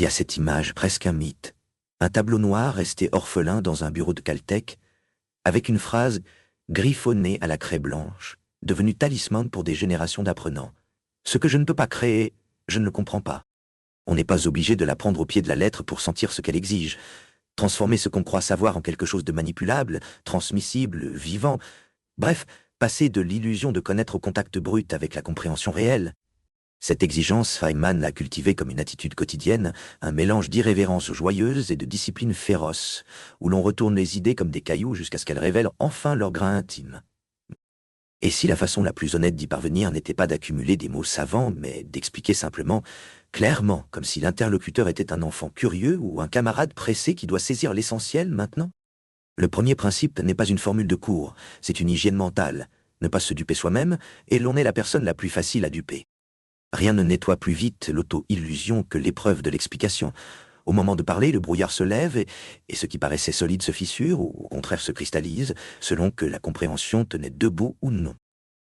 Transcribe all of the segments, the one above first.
Il y a cette image, presque un mythe. Un tableau noir resté orphelin dans un bureau de Caltech, avec une phrase griffonnée à la craie blanche, devenue talisman pour des générations d'apprenants. Ce que je ne peux pas créer, je ne le comprends pas. On n'est pas obligé de la prendre au pied de la lettre pour sentir ce qu'elle exige. Transformer ce qu'on croit savoir en quelque chose de manipulable, transmissible, vivant. Bref, passer de l'illusion de connaître au contact brut avec la compréhension réelle. Cette exigence, Feynman l'a cultivée comme une attitude quotidienne, un mélange d'irrévérence joyeuse et de discipline féroce, où l'on retourne les idées comme des cailloux jusqu'à ce qu'elles révèlent enfin leur grain intime. Et si la façon la plus honnête d'y parvenir n'était pas d'accumuler des mots savants, mais d'expliquer simplement, clairement, comme si l'interlocuteur était un enfant curieux ou un camarade pressé qui doit saisir l'essentiel maintenant? Le premier principe n'est pas une formule de cours, c'est une hygiène mentale, ne pas se duper soi-même, et l'on est la personne la plus facile à duper. Rien ne nettoie plus vite l'auto-illusion que l'épreuve de l'explication. Au moment de parler, le brouillard se lève et ce qui paraissait solide se fissure ou au contraire se cristallise, selon que la compréhension tenait debout ou non.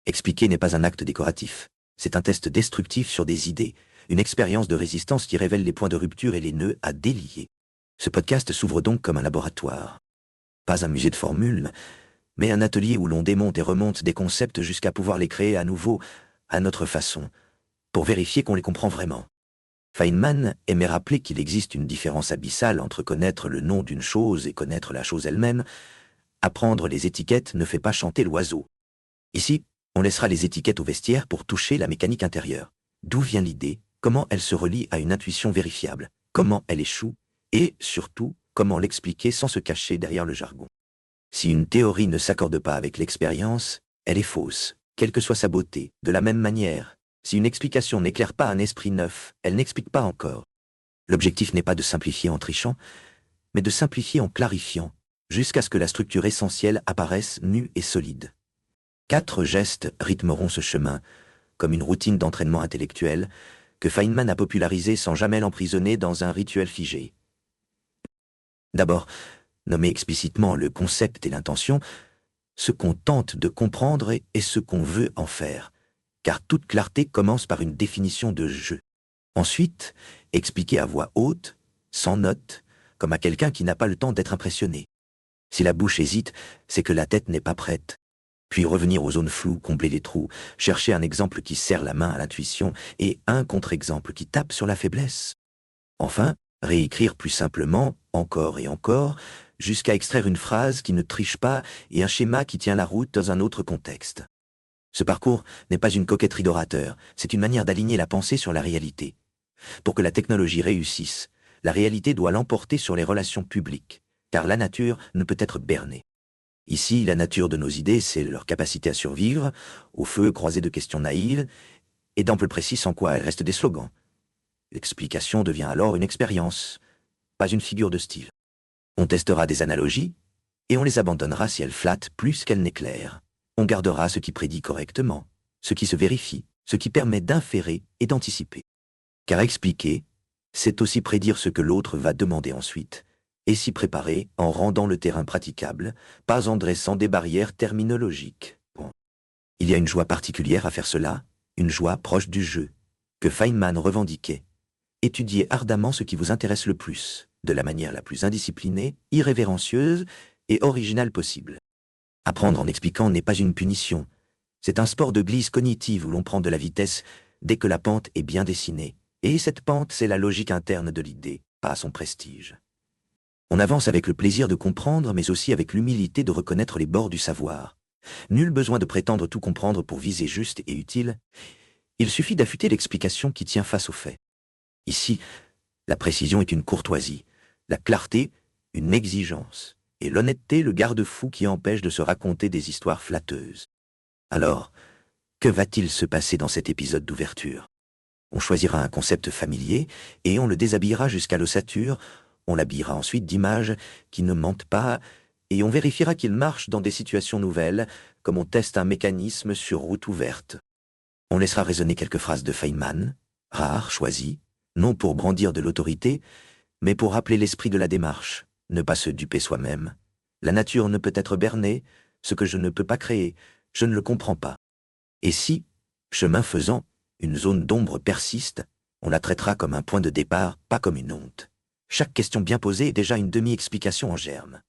Expliquer n'est pas un acte décoratif. C'est un test destructif sur des idées, une expérience de résistance qui révèle les points de rupture et les nœuds à délier. Ce podcast s'ouvre donc comme un laboratoire. Pas un musée de formules, mais un atelier où l'on démonte et remonte des concepts jusqu'à pouvoir les créer à nouveau, à notre façon, pour vérifier qu'on les comprend vraiment. Feynman aimait rappeler qu'il existe une différence abyssale entre connaître le nom d'une chose et connaître la chose elle-même. Apprendre les étiquettes ne fait pas chanter l'oiseau. Ici, on laissera les étiquettes au vestiaire pour toucher la mécanique intérieure. D'où vient l'idée? Comment elle se relie à une intuition vérifiable? Comment elle échoue? Et, surtout, comment l'expliquer sans se cacher derrière le jargon? Si une théorie ne s'accorde pas avec l'expérience, elle est fausse, quelle que soit sa beauté. De la même manière, si une explication n'éclaire pas un esprit neuf, elle n'explique pas encore. L'objectif n'est pas de simplifier en trichant, mais de simplifier en clarifiant, jusqu'à ce que la structure essentielle apparaisse nue et solide. 4 gestes rythmeront ce chemin, comme une routine d'entraînement intellectuel, que Feynman a popularisé sans jamais l'emprisonner dans un rituel figé. D'abord, nommer explicitement le concept et l'intention, ce qu'on tente de comprendre et ce qu'on veut en faire, car toute clarté commence par une définition de « je ». Ensuite, expliquer à voix haute, sans note, comme à quelqu'un qui n'a pas le temps d'être impressionné. Si la bouche hésite, c'est que la tête n'est pas prête. Puis revenir aux zones floues, combler les trous, chercher un exemple qui serre la main à l'intuition et un contre-exemple qui tape sur la faiblesse. Enfin, réécrire plus simplement, encore et encore, jusqu'à extraire une phrase qui ne triche pas et un schéma qui tient la route dans un autre contexte. Ce parcours n'est pas une coquetterie d'orateur, c'est une manière d'aligner la pensée sur la réalité. Pour que la technologie réussisse, la réalité doit l'emporter sur les relations publiques, car la nature ne peut être bernée. Ici, la nature de nos idées, c'est leur capacité à survivre, au feu croisé de questions naïves, et d'amples précis sans quoi elles restent des slogans. L'explication devient alors une expérience, pas une figure de style. On testera des analogies, et on les abandonnera si elles flattent plus qu'elles n'éclairent. On gardera ce qui prédit correctement, ce qui se vérifie, ce qui permet d'inférer et d'anticiper. Car expliquer, c'est aussi prédire ce que l'autre va demander ensuite, et s'y préparer en rendant le terrain praticable, pas en dressant des barrières terminologiques. Bon. Il y a une joie particulière à faire cela, une joie proche du jeu, que Feynman revendiquait. Étudiez ardemment ce qui vous intéresse le plus, de la manière la plus indisciplinée, irrévérencieuse et originale possible. Apprendre en expliquant n'est pas une punition. C'est un sport de glisse cognitive où l'on prend de la vitesse dès que la pente est bien dessinée. Et cette pente, c'est la logique interne de l'idée, pas son prestige. On avance avec le plaisir de comprendre, mais aussi avec l'humilité de reconnaître les bords du savoir. Nul besoin de prétendre tout comprendre pour viser juste et utile. Il suffit d'affûter l'explication qui tient face aux faits. Ici, la précision est une courtoisie, la clarté, une exigence, et l'honnêteté le garde-fou qui empêche de se raconter des histoires flatteuses. Alors, que va-t-il se passer dans cet épisode d'ouverture? On choisira un concept familier et on le déshabillera jusqu'à l'ossature, on l'habillera ensuite d'images qui ne mentent pas et on vérifiera qu'il marche dans des situations nouvelles, comme on teste un mécanisme sur route ouverte. On laissera résonner quelques phrases de Feynman, rares, choisies, non pour brandir de l'autorité, mais pour rappeler l'esprit de la démarche, ne pas se duper soi-même. La nature ne peut être bernée, ce que je ne peux pas créer, je ne le comprends pas. Et si, chemin faisant, une zone d'ombre persiste, On la traitera comme un point de départ, pas comme une honte. Chaque question bien posée est déjà une demi-explication en germe.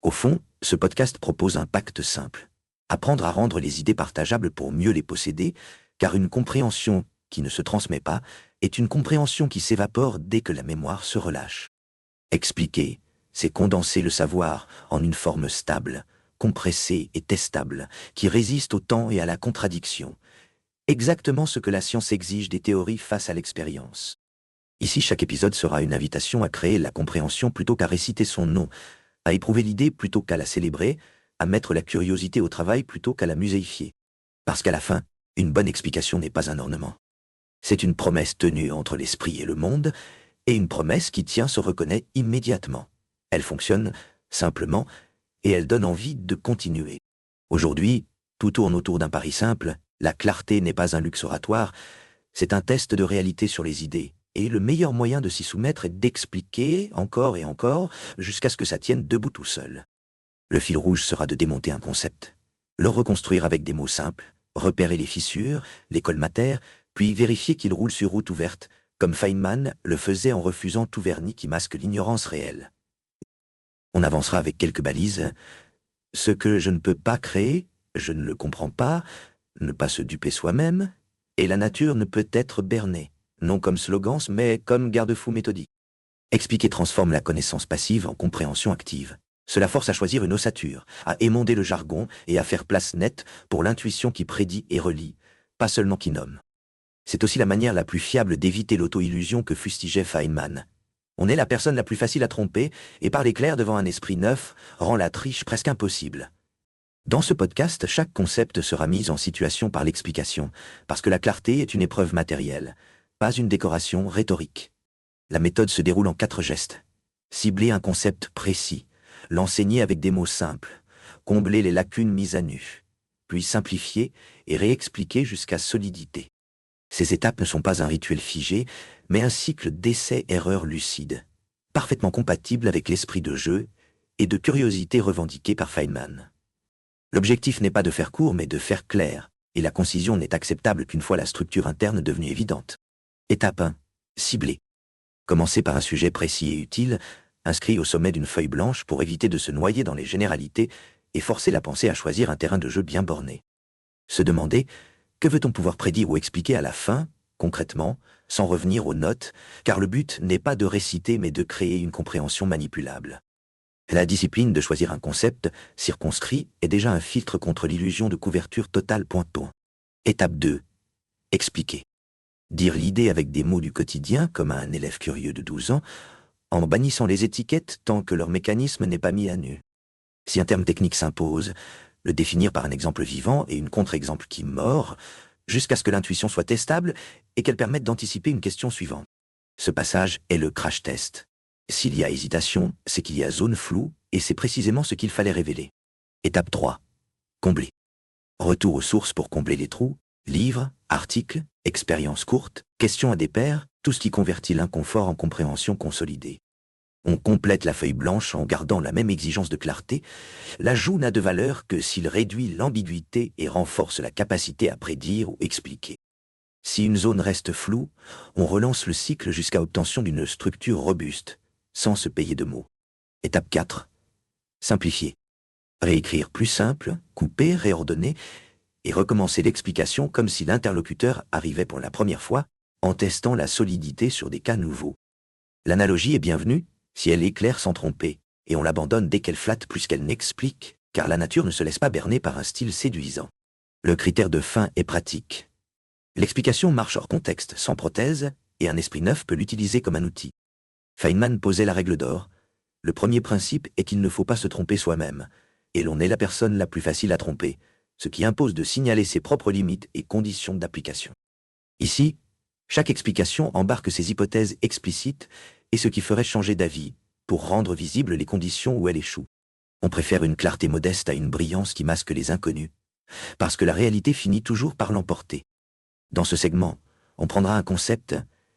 Au fond, ce podcast propose un pacte simple. Apprendre à rendre les idées partageables pour mieux les posséder, car une compréhension qui ne se transmet pas est une compréhension qui s'évapore dès que la mémoire se relâche. Expliquer, c'est condenser le savoir en une forme stable, compressée et testable, qui résiste au temps et à la contradiction. Exactement ce que la science exige des théories face à l'expérience. Ici, chaque épisode sera une invitation à créer la compréhension plutôt qu'à réciter son nom, à éprouver l'idée plutôt qu'à la célébrer, à mettre la curiosité au travail plutôt qu'à la muséifier. Parce qu'à la fin, une bonne explication n'est pas un ornement. C'est une promesse tenue entre l'esprit et le monde, et une promesse qui tient se reconnaît immédiatement. Elle fonctionne simplement, et elle donne envie de continuer. Aujourd'hui, tout tourne autour d'un pari simple, la clarté n'est pas un luxe oratoire, c'est un test de réalité sur les idées, et le meilleur moyen de s'y soumettre est d'expliquer encore et encore, jusqu'à ce que ça tienne debout tout seul. Le fil rouge sera de démonter un concept, le reconstruire avec des mots simples, repérer les fissures, les colmataires, puis vérifier qu'il roule sur route ouverte, comme Feynman le faisait en refusant tout vernis qui masque l'ignorance réelle. On avancera avec quelques balises. Ce que je ne peux pas créer, je ne le comprends pas, ne pas se duper soi-même, et la nature ne peut être bernée, non comme slogans, mais comme garde-fou méthodique. Expliquer transforme la connaissance passive en compréhension active. Cela force à choisir une ossature, à émonder le jargon et à faire place nette pour l'intuition qui prédit et relie, pas seulement qui nomme. C'est aussi la manière la plus fiable d'éviter l'auto-illusion que fustigeait Feynman. On est la personne la plus facile à tromper, et parler clair devant un esprit neuf rend la triche presque impossible. Dans ce podcast, chaque concept sera mis en situation par l'explication, parce que la clarté est une épreuve matérielle, pas une décoration rhétorique. La méthode se déroule en 4 gestes. Cibler un concept précis, l'enseigner avec des mots simples, combler les lacunes mises à nu, puis simplifier et réexpliquer jusqu'à solidité. Ces étapes ne sont pas un rituel figé, mais un cycle d'essais-erreurs lucides, parfaitement compatible avec l'esprit de jeu et de curiosité revendiqué par Feynman. L'objectif n'est pas de faire court, mais de faire clair, et la concision n'est acceptable qu'une fois la structure interne devenue évidente. Étape 1. Cibler. Commencer par un sujet précis et utile, inscrit au sommet d'une feuille blanche pour éviter de se noyer dans les généralités et forcer la pensée à choisir un terrain de jeu bien borné. Se demander que veut-on pouvoir prédire ou expliquer à la fin, concrètement, sans revenir aux notes, car le but n'est pas de réciter mais de créer une compréhension manipulable. La discipline de choisir un concept circonscrit est déjà un filtre contre l'illusion de couverture totale point-point. Étape 2. Expliquer. Dire l'idée avec des mots du quotidien, comme à un élève curieux de 12 ans, en bannissant les étiquettes tant que leur mécanisme n'est pas mis à nu. Si un terme technique s'impose, le définir par un exemple vivant et une contre-exemple qui mord, jusqu'à ce que l'intuition soit testable et qu'elle permette d'anticiper une question suivante. Ce passage est le crash test. S'il y a hésitation, c'est qu'il y a zone floue et c'est précisément ce qu'il fallait révéler. Étape 3. Combler. Retour aux sources pour combler les trous, livres, articles, expériences courtes, questions à des pairs, tout ce qui convertit l'inconfort en compréhension consolidée. On complète la feuille blanche en gardant la même exigence de clarté. L'ajout n'a de valeur que s'il réduit l'ambiguïté et renforce la capacité à prédire ou expliquer. Si une zone reste floue, on relance le cycle jusqu'à obtention d'une structure robuste, sans se payer de mots. Étape 4. Simplifier. Réécrire plus simple, couper, réordonner, et recommencer l'explication comme si l'interlocuteur arrivait pour la première fois, en testant la solidité sur des cas nouveaux. L'analogie est bienvenue, si elle éclaire sans tromper, et on l'abandonne dès qu'elle flatte plus qu'elle n'explique, car la nature ne se laisse pas berner par un style séduisant. Le critère de fin est pratique. L'explication marche hors contexte, sans prothèse, et un esprit neuf peut l'utiliser comme un outil. Feynman posait la règle d'or. Le premier principe est qu'il ne faut pas se tromper soi-même, et l'on est la personne la plus facile à tromper, ce qui impose de signaler ses propres limites et conditions d'application. Ici, chaque explication embarque ses hypothèses explicites et ce qui ferait changer d'avis, pour rendre visibles les conditions où elle échoue. On préfère une clarté modeste à une brillance qui masque les inconnus, parce que la réalité finit toujours par l'emporter. Dans ce segment, on prendra un concept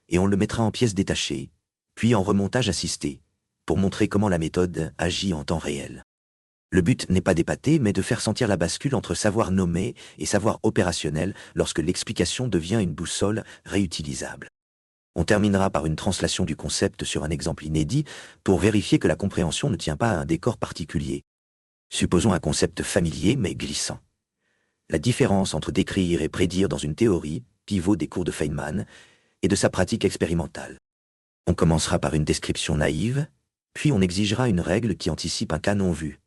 et on le mettra en pièces détachées, puis en remontage assisté, pour montrer comment la méthode agit en temps réel. Le but n'est pas d'épater, mais de faire sentir la bascule entre savoir nommé et savoir opérationnel lorsque l'explication devient une boussole réutilisable. On terminera par une translation du concept sur un exemple inédit pour vérifier que la compréhension ne tient pas à un décor particulier. Supposons un concept familier mais glissant. La différence entre décrire et prédire dans une théorie, pivot des cours de Feynman, et de sa pratique expérimentale. On commencera par une description naïve, puis on exigera une règle qui anticipe un cas non vu.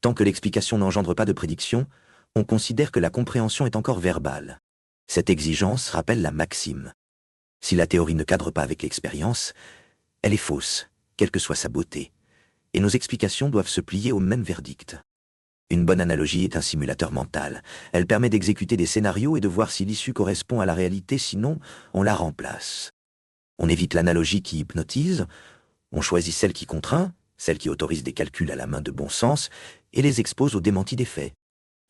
Tant que l'explication n'engendre pas de prédiction, on considère que la compréhension est encore verbale. Cette exigence rappelle la maxime. Si la théorie ne cadre pas avec l'expérience, elle est fausse, quelle que soit sa beauté, et nos explications doivent se plier au même verdict. Une bonne analogie est un simulateur mental. Elle permet d'exécuter des scénarios et de voir si l'issue correspond à la réalité, sinon on la remplace. On évite l'analogie qui hypnotise, on choisit celle qui contraint, celle qui autorise des calculs à la main de bon sens, et les expose au démenti des faits.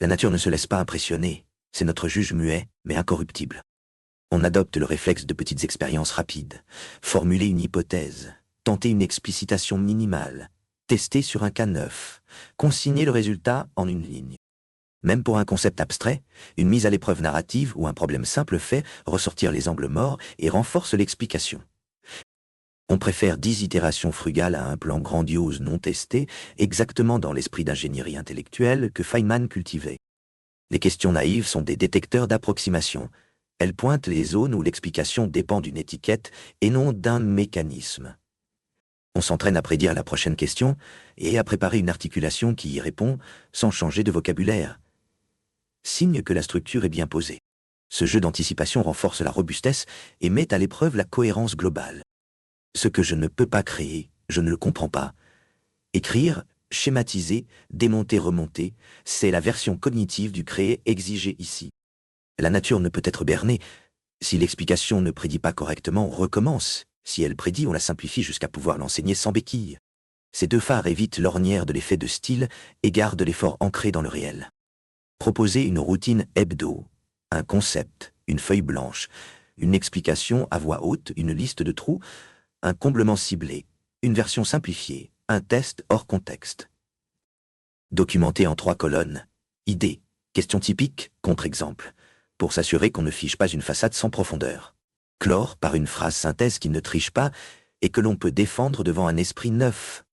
La nature ne se laisse pas impressionner, c'est notre juge muet, mais incorruptible. On adopte le réflexe de petites expériences rapides, formuler une hypothèse, tenter une explicitation minimale, tester sur un cas neuf, consigner le résultat en une ligne. Même pour un concept abstrait, une mise à l'épreuve narrative ou un problème simple fait ressortir les angles morts et renforce l'explication. On préfère 10 itérations frugales à un plan grandiose non testé, exactement dans l'esprit d'ingénierie intellectuelle que Feynman cultivait. Les questions naïves sont des détecteurs d'approximation. Elles pointent les zones où l'explication dépend d'une étiquette et non d'un mécanisme. On s'entraîne à prédire la prochaine question et à préparer une articulation qui y répond sans changer de vocabulaire. Signe que la structure est bien posée. Ce jeu d'anticipation renforce la robustesse et met à l'épreuve la cohérence globale. Ce que je ne peux pas créer, je ne le comprends pas. Écrire, schématiser, démonter, remonter, c'est la version cognitive du créer exigé ici. La nature ne peut être bernée. Si l'explication ne prédit pas correctement, on recommence. Si elle prédit, on la simplifie jusqu'à pouvoir l'enseigner sans béquille. Ces deux phares évitent l'ornière de l'effet de style et gardent l'effort ancré dans le réel. Proposer une routine hebdo, un concept, une feuille blanche, une explication à voix haute, une liste de trous, un comblement ciblé, une version simplifiée, un test hors contexte. Documenter en 3 colonnes. Idée, question typique, contre-exemple, pour s'assurer qu'on ne fiche pas une façade sans profondeur. Clore par une phrase synthèse qui ne triche pas et que l'on peut défendre devant un esprit neuf.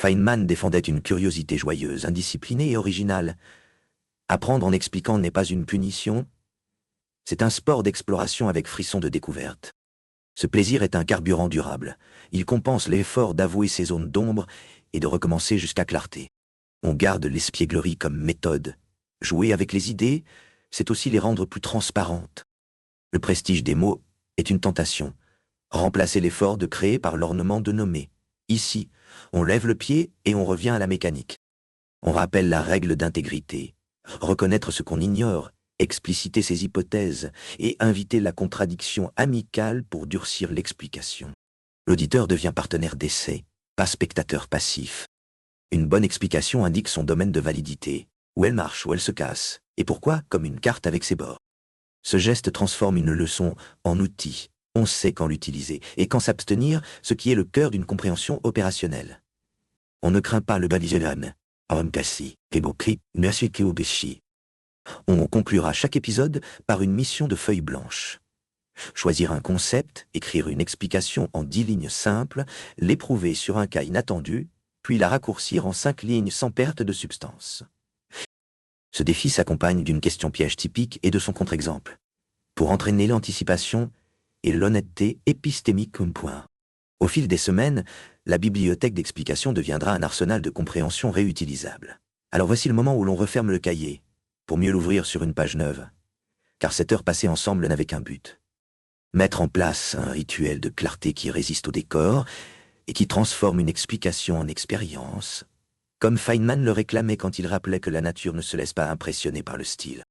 Feynman défendait une curiosité joyeuse, indisciplinée et originale. Apprendre en expliquant n'est pas une punition, c'est un sport d'exploration avec frisson de découverte. Ce plaisir est un carburant durable. Il compense l'effort d'avouer ses zones d'ombre et de recommencer jusqu'à clarté. On garde l'espièglerie comme méthode. Jouer avec les idées, c'est aussi les rendre plus transparentes. Le prestige des mots est une tentation. Remplacer l'effort de créer par l'ornement de nommer. Ici, on lève le pied et on revient à la mécanique. On rappelle la règle d'intégrité. Reconnaître ce qu'on ignore, expliciter ses hypothèses et inviter la contradiction amicale pour durcir l'explication. L'auditeur devient partenaire d'essai, pas spectateur passif. Une bonne explication indique son domaine de validité, où elle marche, où elle se casse, et pourquoi, comme une carte avec ses bords. Ce geste transforme une leçon en outil. On sait quand l'utiliser et quand s'abstenir, ce qui est le cœur d'une compréhension opérationnelle. On ne craint pas le Babylone. On conclura chaque épisode par une mission de feuille blanche. Choisir un concept, écrire une explication en 10 lignes simples, l'éprouver sur un cas inattendu, puis la raccourcir en 5 lignes sans perte de substance. Ce défi s'accompagne d'une question piège typique et de son contre-exemple, pour entraîner l'anticipation et l'honnêteté épistémique comme point. Au fil des semaines, la bibliothèque d'explication deviendra un arsenal de compréhension réutilisable. Alors voici le moment où l'on referme le cahier, pour mieux l'ouvrir sur une page neuve, car cette heure passée ensemble n'avait qu'un but. Mettre en place un rituel de clarté qui résiste au décor et qui transforme une explication en expérience, comme Feynman le réclamait quand il rappelait que la nature ne se laisse pas impressionner par le style.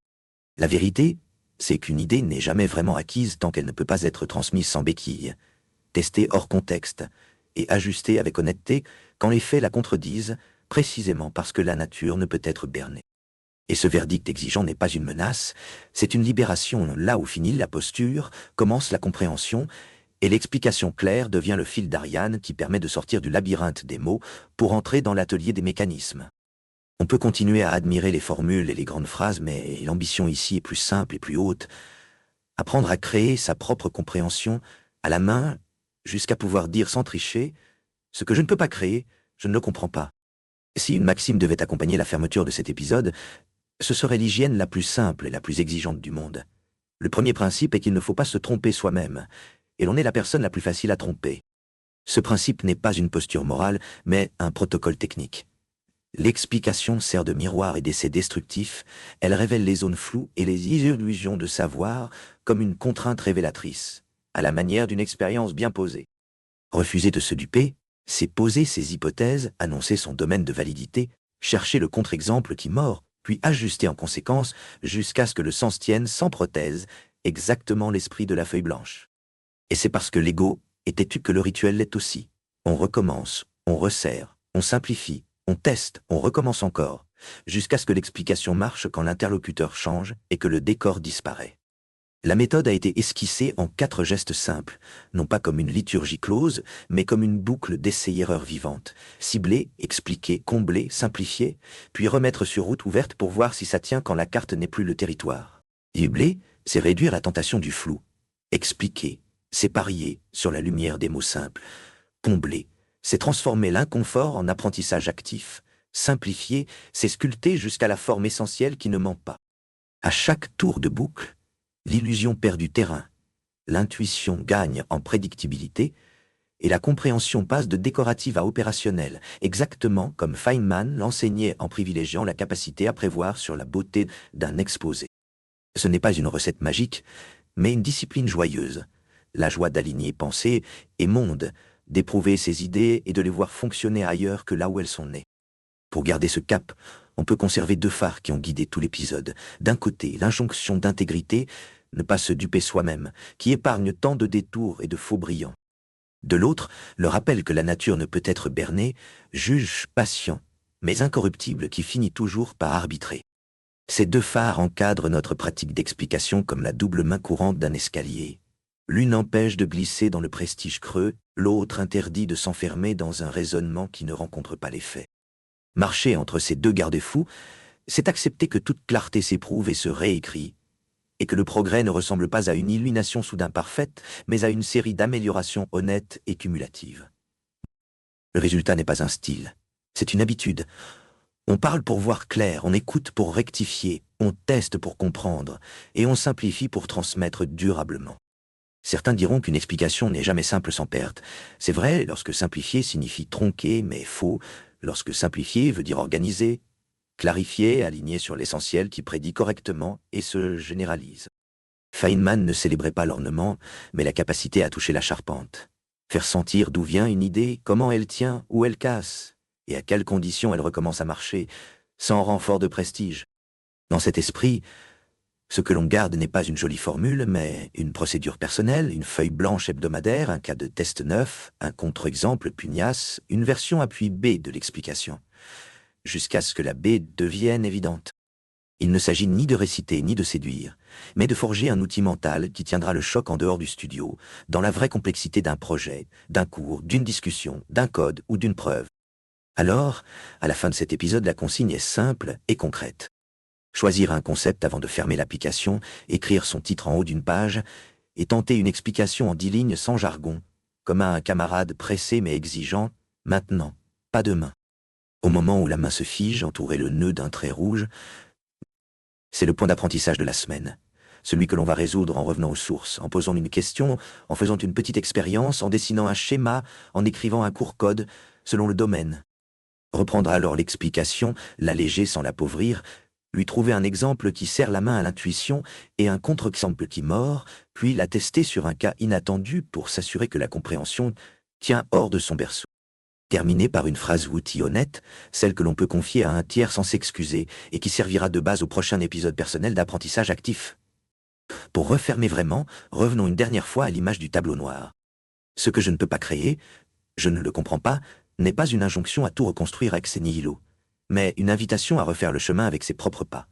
La vérité, c'est qu'une idée n'est jamais vraiment acquise tant qu'elle ne peut pas être transmise sans béquille, testée hors contexte et ajustée avec honnêteté quand les faits la contredisent, précisément parce que la nature ne peut être bernée. Et ce verdict exigeant n'est pas une menace, c'est une libération. Là où finit la posture, commence la compréhension, et l'explication claire devient le fil d'Ariane qui permet de sortir du labyrinthe des mots pour entrer dans l'atelier des mécanismes. On peut continuer à admirer les formules et les grandes phrases, mais l'ambition ici est plus simple et plus haute. Apprendre à créer sa propre compréhension à la main jusqu'à pouvoir dire sans tricher « ce que je ne peux pas créer, je ne le comprends pas ». Si une maxime devait accompagner la fermeture de cet épisode, ce serait l'hygiène la plus simple et la plus exigeante du monde. Le premier principe est qu'il ne faut pas se tromper soi-même, et l'on est la personne la plus facile à tromper. Ce principe n'est pas une posture morale, mais un protocole technique. L'explication sert de miroir et d'essai destructif, elle révèle les zones floues et les illusions de savoir comme une contrainte révélatrice, à la manière d'une expérience bien posée. Refuser de se duper, c'est poser ses hypothèses, annoncer son domaine de validité, chercher le contre-exemple qui mord, puis ajuster en conséquence jusqu'à ce que le sens tienne sans prothèse, exactement l'esprit de la feuille blanche. Et c'est parce que l'ego est têtu que le rituel l'est aussi. On recommence, on resserre, on simplifie, on teste, on recommence encore, jusqu'à ce que l'explication marche quand l'interlocuteur change et que le décor disparaît. La méthode a été esquissée en 4 gestes simples, non pas comme une liturgie close, mais comme une boucle d'essai-erreur vivante. Cibler, expliquer, combler, simplifier, puis remettre sur route ouverte pour voir si ça tient quand la carte n'est plus le territoire. Cibler, c'est réduire la tentation du flou. Expliquer, c'est parier sur la lumière des mots simples. Combler, c'est transformer l'inconfort en apprentissage actif. Simplifier, c'est sculpter jusqu'à la forme essentielle qui ne ment pas. À chaque tour de boucle, l'illusion perd du terrain, l'intuition gagne en prédictibilité et la compréhension passe de décorative à opérationnelle, exactement comme Feynman l'enseignait en privilégiant la capacité à prévoir sur la beauté d'un exposé. Ce n'est pas une recette magique, mais une discipline joyeuse, la joie d'aligner pensée et monde, d'éprouver ses idées et de les voir fonctionner ailleurs que là où elles sont nées. Pour garder ce cap, on peut conserver 2 phares qui ont guidé tout l'épisode. D'un côté, l'injonction d'intégrité, ne pas se duper soi-même, qui épargne tant de détours et de faux brillants. De l'autre, le rappel que la nature ne peut être bernée, juge patient, mais incorruptible qui finit toujours par arbitrer. Ces 2 phares encadrent notre pratique d'explication comme la double main courante d'un escalier. L'une empêche de glisser dans le prestige creux, l'autre interdit de s'enfermer dans un raisonnement qui ne rencontre pas les faits. Marcher entre ces 2 garde-fous, c'est accepter que toute clarté s'éprouve et se réécrit, et que le progrès ne ressemble pas à une illumination soudain parfaite, mais à une série d'améliorations honnêtes et cumulatives. Le résultat n'est pas un style, c'est une habitude. On parle pour voir clair, on écoute pour rectifier, on teste pour comprendre, et on simplifie pour transmettre durablement. Certains diront qu'une explication n'est jamais simple sans perte. C'est vrai lorsque simplifier signifie tronquer, mais faux, lorsque simplifier veut dire organiser, clarifier, aligner sur l'essentiel qui prédit correctement et se généralise. Feynman ne célébrait pas l'ornement, mais la capacité à toucher la charpente. Faire sentir d'où vient une idée, comment elle tient, où elle casse, et à quelles conditions elle recommence à marcher, sans renfort de prestige. Dans cet esprit, ce que l'on garde n'est pas une jolie formule, mais une procédure personnelle, une feuille blanche hebdomadaire, un cas de test neuf, un contre-exemple pugnace, une version appui B de l'explication, jusqu'à ce que la B devienne évidente. Il ne s'agit ni de réciter ni de séduire, mais de forger un outil mental qui tiendra le choc en dehors du studio, dans la vraie complexité d'un projet, d'un cours, d'une discussion, d'un code ou d'une preuve. Alors, à la fin de cet épisode, la consigne est simple et concrète. Choisir un concept avant de fermer l'application, écrire son titre en haut d'une page, et tenter une explication en 10 lignes sans jargon, comme à un camarade pressé mais exigeant, maintenant, pas demain. Au moment où la main se fige, entourée le nœud d'un trait rouge, c'est le point d'apprentissage de la semaine. Celui que l'on va résoudre en revenant aux sources, en posant une question, en faisant une petite expérience, en dessinant un schéma, en écrivant un court code, selon le domaine. Reprendre alors l'explication, l'alléger sans l'appauvrir, lui trouver un exemple qui serre la main à l'intuition et un contre-exemple qui mord, puis la tester sur un cas inattendu pour s'assurer que la compréhension tient hors de son berceau. Terminer par une phrase outil honnête, celle que l'on peut confier à un tiers sans s'excuser et qui servira de base au prochain épisode personnel d'apprentissage actif. Pour refermer vraiment, revenons une dernière fois à l'image du tableau noir. Ce que je ne peux pas créer, je ne le comprends pas, n'est pas une injonction à tout reconstruire ex nihilo, mais une invitation à refaire le chemin avec ses propres pas.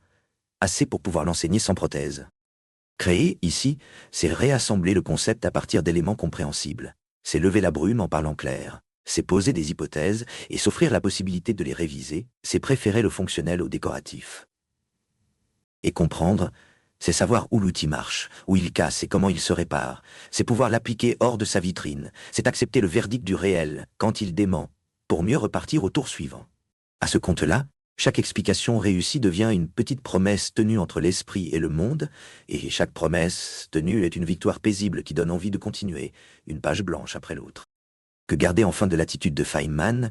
Assez pour pouvoir l'enseigner sans prothèse. Créer, ici, c'est réassembler le concept à partir d'éléments compréhensibles. C'est lever la brume en parlant clair. C'est poser des hypothèses et s'offrir la possibilité de les réviser. C'est préférer le fonctionnel au décoratif. Et comprendre, C'est savoir où l'outil marche, où il casse et comment il se répare. C'est pouvoir l'appliquer hors de sa vitrine. C'est accepter le verdict du réel, quand il dément, pour mieux repartir au tour suivant. À ce compte-là, chaque explication réussie devient une petite promesse tenue entre l'esprit et le monde, et chaque promesse tenue est une victoire paisible qui donne envie de continuer, une page blanche après l'autre. Que garder enfin de l'attitude de Feynman,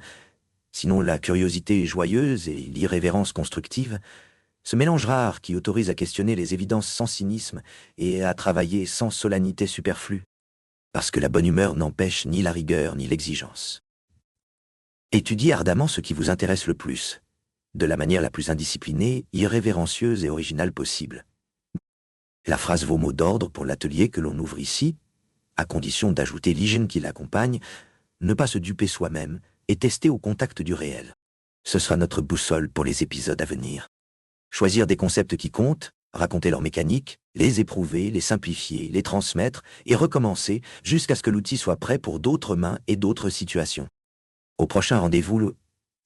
sinon la curiosité joyeuse et l'irrévérence constructive, ce mélange rare qui autorise à questionner les évidences sans cynisme et à travailler sans solennité superflue, parce que la bonne humeur n'empêche ni la rigueur ni l'exigence. Étudiez ardemment ce qui vous intéresse le plus, de la manière la plus indisciplinée, irrévérencieuse et originale possible. La phrase vaut mot d'ordre pour l'atelier que l'on ouvre ici, à condition d'ajouter l'hygiène qui l'accompagne, ne pas se duper soi-même et tester au contact du réel. Ce sera notre boussole pour les épisodes à venir. Choisir des concepts qui comptent, raconter leur mécanique, les éprouver, les simplifier, les transmettre et recommencer jusqu'à ce que l'outil soit prêt pour d'autres mains et d'autres situations. Au prochain rendez-vous,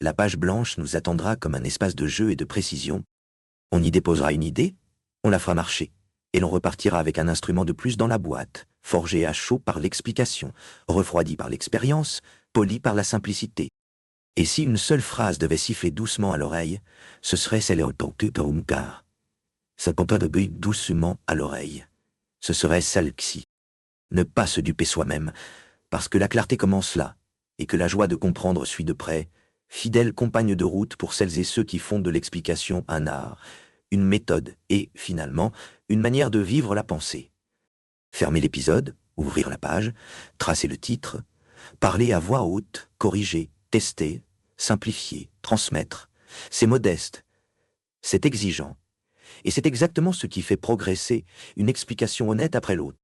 la page blanche nous attendra comme un espace de jeu et de précision. On y déposera une idée, on la fera marcher, et l'on repartira avec un instrument de plus dans la boîte, forgé à chaud par l'explication, refroidi par l'expérience, poli par la simplicité. Et si une seule phrase devait siffler doucement à l'oreille, ce serait celle car. Ça peut pas de bruit doucement à l'oreille. Ce serait celle-ci. Ne pas se duper soi-même, parce que la clarté commence là, et que la joie de comprendre suit de près, fidèle compagne de route pour celles et ceux qui font de l'explication un art, une méthode et, finalement, une manière de vivre la pensée. Fermer l'épisode, ouvrir la page, tracer le titre, parler à voix haute, corriger, tester, simplifier, transmettre. C'est modeste, c'est exigeant, et c'est exactement ce qui fait progresser une explication honnête après l'autre.